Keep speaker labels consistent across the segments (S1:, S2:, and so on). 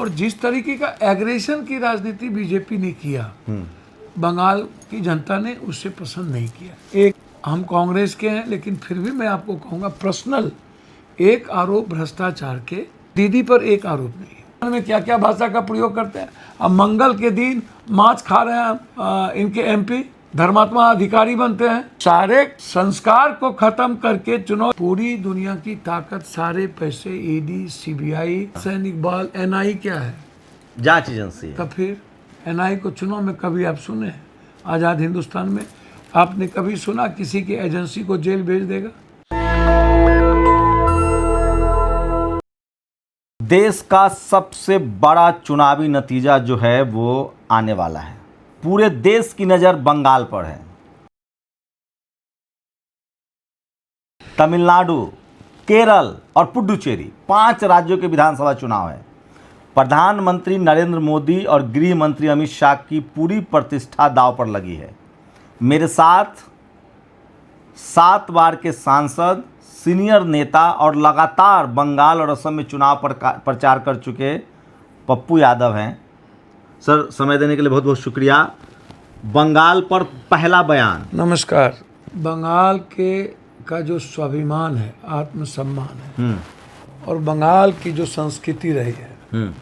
S1: और जिस तरीके का एग्रेशन की राजनीति बीजेपी ने किया, बंगाल की जनता ने उससे पसंद नहीं किया। एक, हम कांग्रेस के हैं, लेकिन फिर भी मैं आपको कहूँगा पर्सनल एक आरोप भ्रष्टाचार के, दीदी पर एक आरोप नहीं है। में क्या क्या भाषा का प्रयोग करते हैं। अब मंगल के दिन मांस खा रहे हैं इनके एमपी, धर्मात्मा अधिकारी बनते हैं। सारे संस्कार को खत्म करके चुनाव, पूरी दुनिया की ताकत, सारे पैसे ईडी, सीबीआई, सैनिक बल, एनआई क्या है?
S2: जांच एजेंसी।
S1: तो फिर एनआई को चुनाव में कभी आप सुने? आज़ाद हिंदुस्तान में आपने कभी सुना किसी की एजेंसी को जेल भेज देगा?
S2: देश का सबसे बड़ा चुनावी नतीजा जो है वो आने वाला है। पूरे देश की नज़र बंगाल पर है। तमिलनाडु, केरल और पुडुचेरी 5 राज्यों के विधानसभा चुनाव है। प्रधानमंत्री नरेंद्र मोदी और गृह मंत्री अमित शाह की पूरी प्रतिष्ठा दांव पर लगी है। मेरे साथ 7 बार के सांसद, सीनियर नेता और लगातार बंगाल और असम में चुनाव प्रचार कर चुके पप्पू यादव हैं। सर, समय देने के लिए बहुत बहुत शुक्रिया। बंगाल पर पहला बयान।
S1: नमस्कार। बंगाल का जो स्वाभिमान है, आत्मसम्मान है, और बंगाल की जो संस्कृति रही है,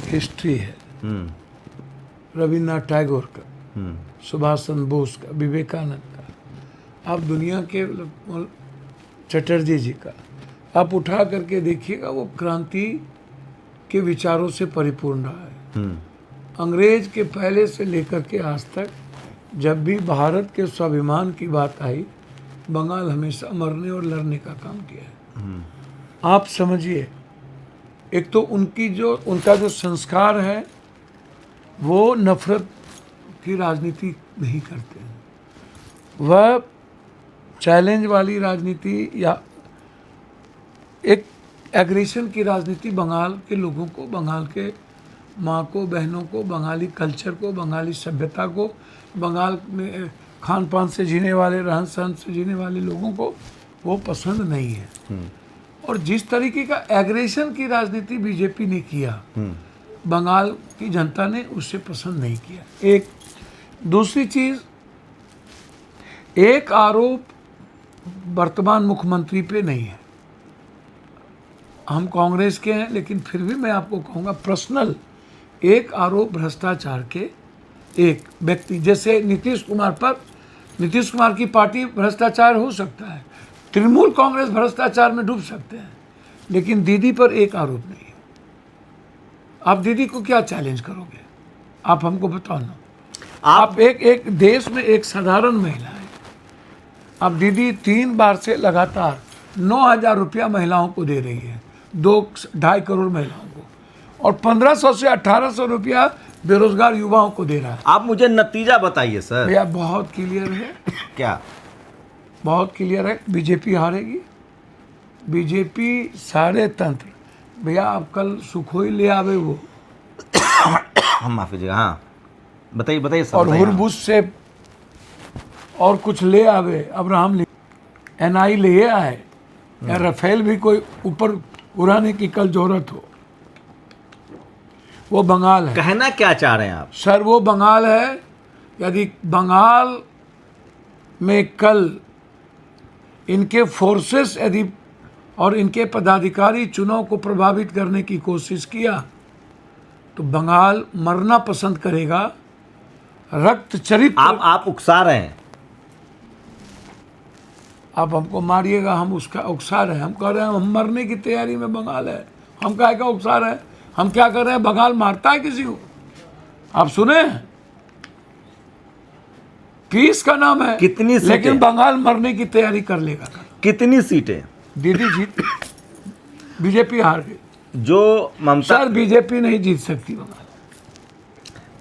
S1: हिस्ट्री है, रविन्द्रनाथ टैगोर का, सुभाष चंद्र बोस का, विवेकानंद का, आप दुनिया के चटर्जी जी का आप उठा करके देखिएगा, वो क्रांति के विचारों से परिपूर्ण रहा है। अंग्रेज के पहले से लेकर के आज तक जब भी भारत के स्वाभिमान की बात आई, बंगाल हमेशा मरने और लड़ने का काम किया है। आप समझिए, एक तो उनका जो संस्कार है, वो नफरत की राजनीति नहीं करते हैं। वह चैलेंज वाली राजनीति या एक एग्रेशन की राजनीति बंगाल के लोगों को, बंगाल के माँ को, बहनों को, बंगाली कल्चर को, बंगाली सभ्यता को, बंगाल में खान पान से जीने वाले, रहन सहन से जीने वाले लोगों को वो पसंद नहीं है। और जिस तरीके का एग्रेशन की राजनीति बीजेपी ने किया, बंगाल की जनता ने उससे पसंद नहीं किया। एक, दूसरी चीज़, एक आरोप वर्तमान मुख्यमंत्री पे नहीं है। हम कांग्रेस के हैं, लेकिन फिर भी मैं आपको कहूँगा पर्सनल एक आरोप भ्रष्टाचार के एक व्यक्ति, जैसे नीतीश कुमार पर, नीतीश कुमार की पार्टी भ्रष्टाचार हो सकता है, तृणमूल कांग्रेस भ्रष्टाचार में डूब सकते हैं, लेकिन दीदी पर एक आरोप नहीं है। आप दीदी को क्या चैलेंज करोगे? आप हमको बताओ ना। आप एक देश में एक साधारण महिला है। अब दीदी 3 बार से लगातार 9,000 रुपया महिलाओं को दे रही है, 2-2.5 करोड़ महिलाओं को, और 1,500 से 1,800 रुपया बेरोजगार युवाओं को दे रहा है।
S2: आप मुझे नतीजा बताइए सर।
S1: भैया बहुत क्लियर है।
S2: क्या? बहुत
S1: क्लियर है, बीजेपी हारेगी। बीजेपी सारे तंत्र, भैया आप कल सुखोई ले आवे, वो
S2: माफ कीजिएगा, हाँ बताइए सर।
S1: और हुरबुस से और कुछ ले आवे, अब्राहम एनआई ले आए, या राफेल भी कोई ऊपर उड़ाने की कल जरूरत हो, वो बंगाल है।
S2: कहना क्या चाह रहे हैं आप?
S1: सर, वो बंगाल है। यदि बंगाल में कल इनके फोर्सेस यदि और इनके पदाधिकारी चुनाव को प्रभावित करने की कोशिश किया, तो बंगाल मरना पसंद करेगा। रक्त चरित्र
S2: आप उकसा रहे हैं।
S1: आप हमको मारिएगा, हम उसका उकसा रहे हैं। हम कह रहे हैं हम मरने की तैयारी में बंगाल है। हम काहे का उकसा रहे हैं? हम क्या कर रहे हैं? बंगाल मारता है किसी को? आप सुने? पीस का नाम है।
S2: कितनी सीटें?
S1: लेकिन बंगाल मरने की तैयारी कर लेगा।
S2: कितनी सीटें?
S1: दीदी जीत, बीजेपी हार गई।
S2: जो ममता,
S1: सर बीजेपी नहीं जीत सकती बंगाल।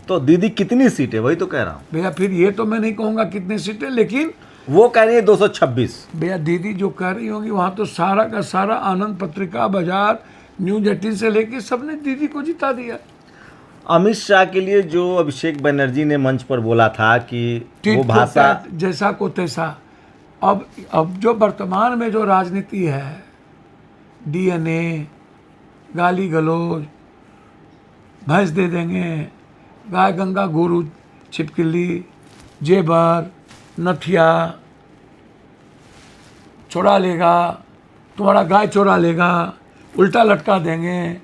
S2: तो दीदी कितनी सीटें, वही तो कह रहा हूँ
S1: भैया। फिर ये तो मैं नहीं कहूँगा कितनी सीटें, लेकिन
S2: वो कह रही है 226।
S1: भैया दीदी जो कह रही होंगी, वहाँ तो सारा का सारा आनंद पत्रिका, बाजार, न्यूज 18 से लेके सबने दीदी को जिता दिया।
S2: अमित शाह के लिए जो अभिषेक बनर्जी ने मंच पर बोला था कि वो भाषा
S1: जैसा को तैसा, अब जो वर्तमान में जो राजनीति है, डीएनए, गाली गलौज, भैंस दे देंगे, गाय गंगा गोरू छिपकली जेबर नथिया चुरा लेगा, तुम्हारा गाय चुरा लेगा, उल्टा लटका देंगे,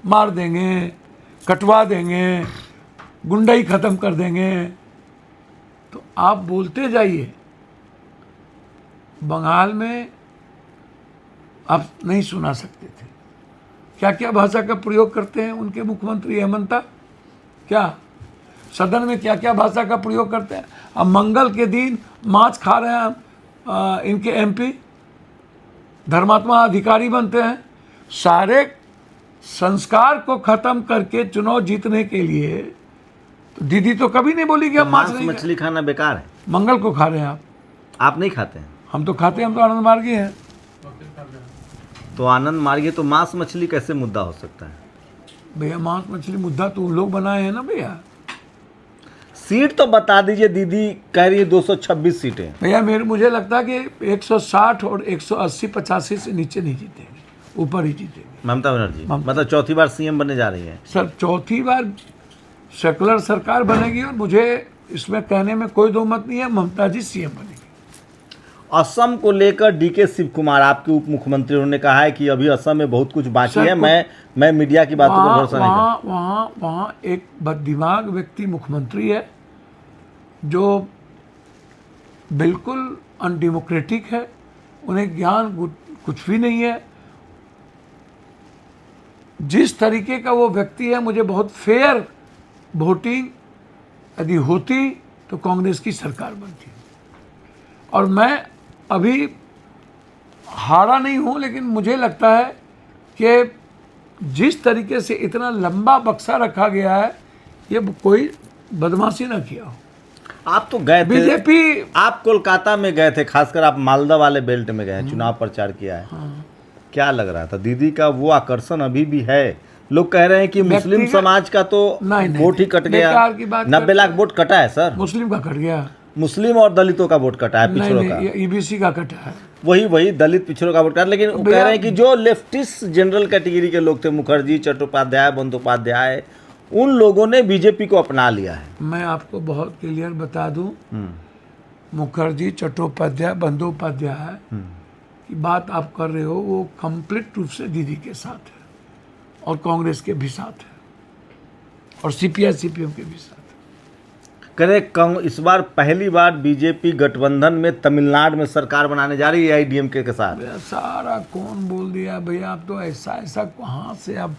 S1: मार देंगे, कटवा देंगे, गुंडाई ख़त्म कर देंगे। तो आप बोलते जाइए। बंगाल में आप नहीं सुना सकते थे, क्या क्या भाषा का प्रयोग करते हैं उनके मुख्यमंत्री हेमंता, क्या सदन में क्या क्या भाषा का प्रयोग करते हैं। अब मंगल के दिन मांस खा रहे हैं इनके एमपी, धर्मात्मा अधिकारी बनते हैं। सारे संस्कार को खत्म करके चुनाव जीतने के लिए तो दीदी तो कभी नहीं बोली कि हम मांस नहीं
S2: मछली खाना बेकार है।
S1: मंगल को खा रहे हैं
S2: आप नहीं खाते हैं?
S1: हम तो खाते हैं, हम तो आनंद मार्गी हैं।
S2: तो आनंद मार्गी तो मांस मछली कैसे मुद्दा हो सकता है?
S1: भैया मांस मछली मुद्दा तो उन लोग बनाए हैं ना भैया।
S2: सीट तो बता दीजिए, दीदी कह रही है 226 सीटें।
S1: भैया मुझे लगता है कि 160 और 180-85 से नीचे नहीं जीतेंगे, ऊपर ही जीतेंगे।
S2: ममता बनर्जी मतलब चौथी बार सीएम बनने जा रही है।
S1: सर चौथी बार सेकुलर सरकार बनेगी और मुझे इसमें कहने में कोई दो मत नहीं है, ममता जी सीएम बनेगी।
S2: असम को लेकर डीके शिव कुमार आपके उप मुख्यमंत्री, उन्होंने कहा है कि अभी असम में बहुत कुछ बाकी है। मैं मीडिया की बातों पर भरोसा नहीं करता।
S1: वहाँ एक बददिमाग व्यक्ति मुख्यमंत्री है जो बिल्कुल अनडेमोक्रेटिक है, उन्हें ज्ञान कुछ भी नहीं है। जिस तरीके का वो व्यक्ति है, मुझे बहुत फेयर वोटिंग यदि होती तो कांग्रेस की सरकार बनती। और मैं अभी हारा नहीं हूँ, लेकिन मुझे लगता है कि जिस तरीके से इतना लंबा बक्सा रखा गया है, ये कोई बदमाशी ना किया हो।
S2: आप तो गए थे
S1: बीजेपी,
S2: आप कोलकाता में गए थे, खासकर आप मालदा वाले बेल्ट में गए, चुनाव प्रचार किया है।
S1: हाँ।
S2: क्या लग रहा था? दीदी का वो आकर्षण अभी भी है? लोग कह रहे हैं कि मुस्लिम समाज का तो वोट ही कट गया। 90 लाख वोट कटा है सर।
S1: मुस्लिम का कट गया,
S2: मुस्लिम और दलितों का वोट कटा है, पिछड़ों का।
S1: ईबीसी का कटा है,
S2: वही दलित पिछड़ों का वोट कटा। लेकिन वो कह रहे हैं कि जो लेफ्टिस्ट जनरल कैटेगरी के लोग थे, मुखर्जी, चट्टोपाध्याय, बंदोपाध्याय, उन लोगों ने बीजेपी को अपना लिया है।
S1: मैं आपको बहुत क्लियर बता दूं, मुखर्जी, चट्टोपाध्याय, बंदोपाध्याय की बात आप कर रहे हो, वो कंप्लीट रूप से दीदी के साथ है और कांग्रेस के भी साथ है और सीपीआई सीपीएम के भी साथ है।
S2: करें इस बार पहली बार बीजेपी गठबंधन में तमिलनाडु में सरकार बनाने जा रही है आईडीएमके के साथ।
S1: सारा कौन बोल दिया भैया, आप तो ऐसा कहाँ से, अब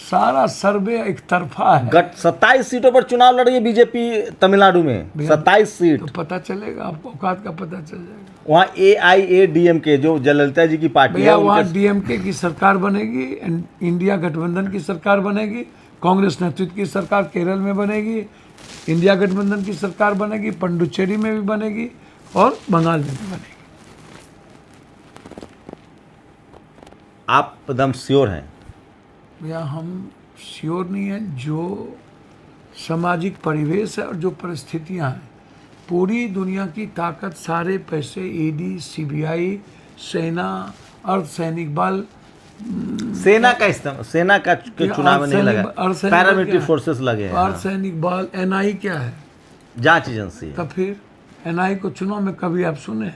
S1: सारा सर्वे एक तरफा है।
S2: 27 सीटों पर चुनाव लड़ रही है बीजेपी तमिलनाडु में, 27 सीट।
S1: तो पता चलेगा आपको, औकात का पता चल जाएगा।
S2: वहाँ AIADMK जो जयललिता जी की पार्टी है,
S1: वहाँ डीएमके की सरकार बनेगी, इंडिया गठबंधन की सरकार बनेगी, कांग्रेस नेतृत्व की सरकार केरल में बनेगी, इंडिया गठबंधन की सरकार बनेगी, पुडुचेरी में भी बनेगी और बंगाल में भी बनेगी।
S2: आप एकदम श्योर हैं?
S1: भैया हम श्योर नहीं हैं, जो सामाजिक परिवेश है और जो परिस्थितियां हैं, पूरी दुनिया की ताकत, सारे पैसे ईडी, सीबीआई, सेना, अर्धसैनिक बल,
S2: सेना का चुनाव में नहीं लगा, पैरामिलिट्री फोर्सेस लगे हैं।
S1: अर्धसैनिक बल, एनआई क्या है?
S2: जांच एजेंसी।
S1: तब फिर एनआई को चुनाव में कभी आप सुने?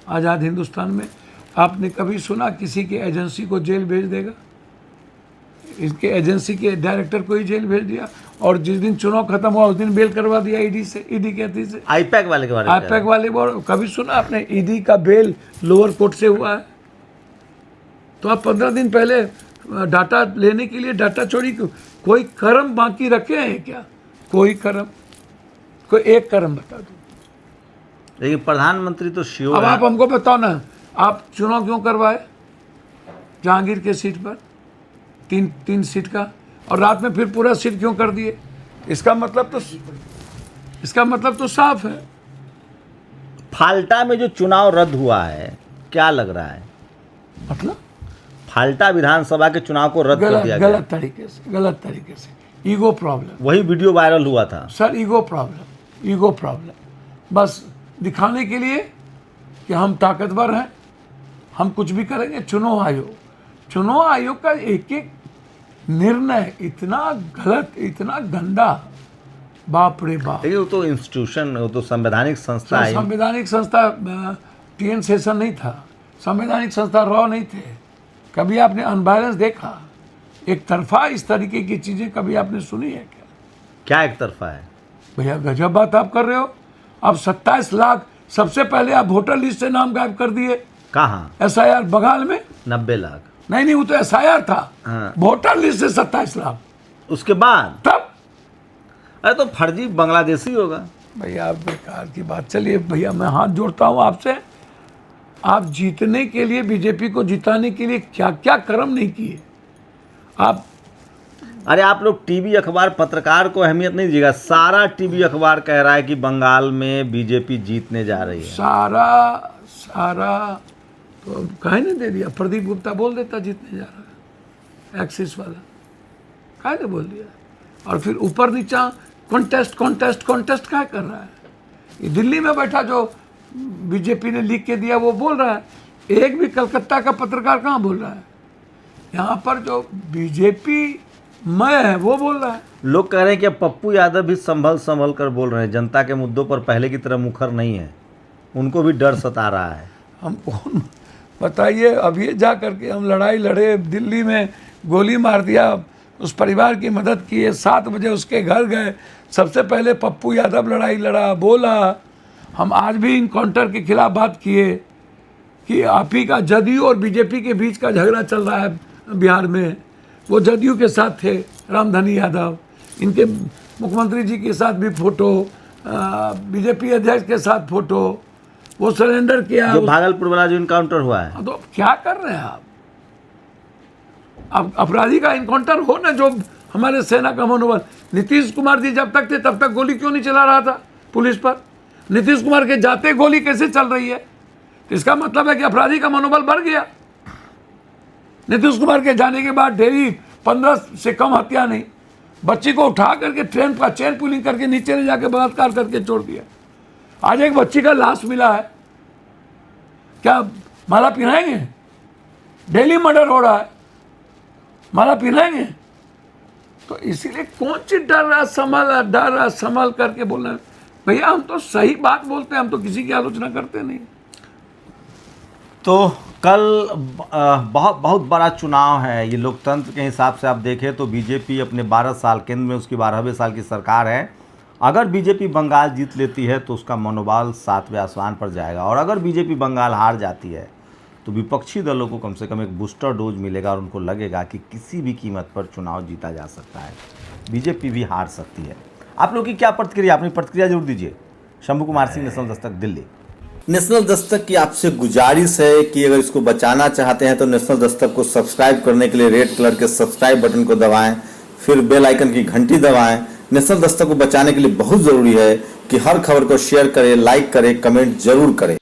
S1: आज़ाद हिंदुस्तान में आपने कभी सुना किसी की एजेंसी को जेल भेज देगा? इसके एजेंसी के डायरेक्टर को ही जेल भेज दिया और जिस दिन चुनाव खत्म हुआ उस दिन बेल करवा दिया ईडी से, ईडी कहती से।
S2: आईपैक वाले के बारे में,
S1: आईपैक वाले कभी सुना आपने? ईडी का बेल लोअर कोर्ट से हुआ है। तो आप 15 दिन पहले डाटा लेने के लिए डाटा चोरी, कोई कर्म बाकी रखे हैं क्या? कोई कर्म, कोई एक कर्म बता दो।
S2: लेकिन प्रधानमंत्री तो श्योर।
S1: अब आप हमको बताओ ना, आप चुनाव क्यों करवाए जहांगीर के सीट पर, तीन सीट का, और रात में फिर पूरा सीट क्यों कर दिए? इसका मतलब तो साफ है।
S2: फाल्टा में जो चुनाव रद्द हुआ है, क्या लग रहा है?
S1: मतलब
S2: फाल्टा विधानसभा के चुनाव को रद्द कर दिया गया
S1: गलत तरीके से। Ego problem.
S2: वही वीडियो वायरल हुआ था
S1: सर। ईगो प्रॉब्लम, बस दिखाने के लिए कि हम ताकतवर हैं, हम कुछ भी करेंगे। चुनाव आयोग का एक निर्णय इतना गलत, इतना गंदा, बाप रे बाप।
S2: लेकिन वो तो इंस्टीट्यूशन, वो तो संवैधानिक संस्था है।
S1: संवैधानिक संस्था टीएन शेषन नहीं था, संवैधानिक संस्था रॉ नहीं थे। कभी आपने अनबैलेंस देखा? एक तरफा इस तरीके की चीजें कभी आपने सुनी है क्या?
S2: क्या एक तरफा है
S1: भैया, गजब बात आप कर रहे हो। अब 27 लाख सबसे पहले आप वोटर लिस्ट से नाम गायब कर दिए।
S2: कहाँ?
S1: एसआईआर बंगाल में
S2: 90 लाख।
S1: नहीं, वो तो एसआईआर था।
S2: हाँ।
S1: वोटर लिस्ट से 27 लाख
S2: उसके बाद
S1: तब।
S2: अरे तो फर्जी बांग्लादेशी होगा।
S1: भैया आप बेकार की बात। चलिए भैया, मैं हाथ जोड़ता हूँ आपसे। आप जीतने के लिए, बीजेपी को जिताने के लिए क्या क्या कर्म नहीं किए आप।
S2: अरे आप लोग टीवी अखबार, पत्रकार को अहमियत नहीं दीजिएगा। सारा टीवी अखबार कह रहा है कि बंगाल में बीजेपी जीतने जा रही है।
S1: सारा तो काहे नहीं दे दिया? प्रदीप गुप्ता बोल देता जीतने जा रहा है, एक्सिस वाला काहे ने बोल दिया? और फिर ऊपर नीचा कॉन्टेस्ट क्या कर रहा है? ये दिल्ली में बैठा जो बीजेपी ने लिख के दिया वो बोल रहा है। एक भी कलकत्ता का पत्रकार कहाँ बोल रहा है? यहाँ पर जो बीजेपी मैं है वो बोल रहा है।
S2: लोग कह रहे हैं कि अब पप्पू यादव भी संभल कर बोल रहे हैं। जनता के मुद्दों पर पहले की तरह मुखर नहीं है, उनको भी डर सता रहा है।
S1: हम कौन बताइए? अब ये जा करके हम लड़ाई लड़े, दिल्ली में गोली मार दिया, उस परिवार की मदद की है, 7 बजे उसके घर गए, सबसे पहले पप्पू यादव लड़ाई लड़ा, बोला। हम आज भी इनकाउंटर के खिलाफ बात किए कि आप ही का जदयू और बीजेपी के बीच का झगड़ा चल रहा है बिहार में। वो जदयू के साथ थे रामधनी यादव, इनके मुख्यमंत्री जी के साथ भी फोटो, बीजेपी अध्यक्ष के साथ फोटो, वो सरेंडर किया।
S2: जो भागलपुर वाला जो इनकाउंटर हुआ है,
S1: तो क्या कर रहे हैं आप? अब अपराधी का इनकाउंटर हो ना, जो हमारे सेना का मनोबल। नीतीश कुमार जी जब तक थे तब तक गोली क्यों नहीं चला रहा था पुलिस पर? नीतीश कुमार के जाते गोली कैसे चल रही है? इसका मतलब है कि अपराधी का मनोबल बढ़ गया। नीतीश कुमार के जाने के बाद डेली 15 से कम हत्या नहीं। बच्ची को उठा करके ट्रेन का चेन पुलिंग करके नीचे ले जाके बलात्कार करके छोड़ दिया। आज एक बच्ची का लाश मिला है, क्या माला पहनाएंगे? डेली मर्डर हो रहा है, माला पहनाएंगे? तो इसीलिए कौन सी डर रहा संभल करके बोलना है। भैया हम तो सही बात बोलते हैं, हम तो किसी की आलोचना करते नहीं।
S2: तो कल बहुत बड़ा चुनाव है। ये लोकतंत्र के हिसाब से आप देखें तो बीजेपी अपने 12 साल, केंद्र में उसकी 12वें साल की सरकार है। अगर बीजेपी बंगाल जीत लेती है तो उसका मनोबल 7वें आसमान पर जाएगा, और अगर बीजेपी बंगाल हार जाती है तो विपक्षी दलों को कम से कम एक बूस्टर डोज मिलेगा और उनको लगेगा कि किसी भी कीमत पर चुनाव जीता जा सकता है, बीजेपी भी हार सकती है। आप लोग की क्या प्रतिक्रिया? अपनी प्रतिक्रिया जरूर दीजिए। शंभू कुमार सिंह, नेशनल दस्तक, दिल्ली।
S3: नेशनल दस्तक की आपसे गुजारिश है कि अगर इसको बचाना चाहते हैं तो नेशनल दस्तक को सब्सक्राइब करने के लिए रेड कलर के सब्सक्राइब बटन को दबाएं, फिर बेल आइकन की घंटी दबाएं। नेशनल दस्तक को बचाने के लिए बहुत जरूरी है कि हर खबर को शेयर करें, लाइक करें, कमेंट जरूर करें।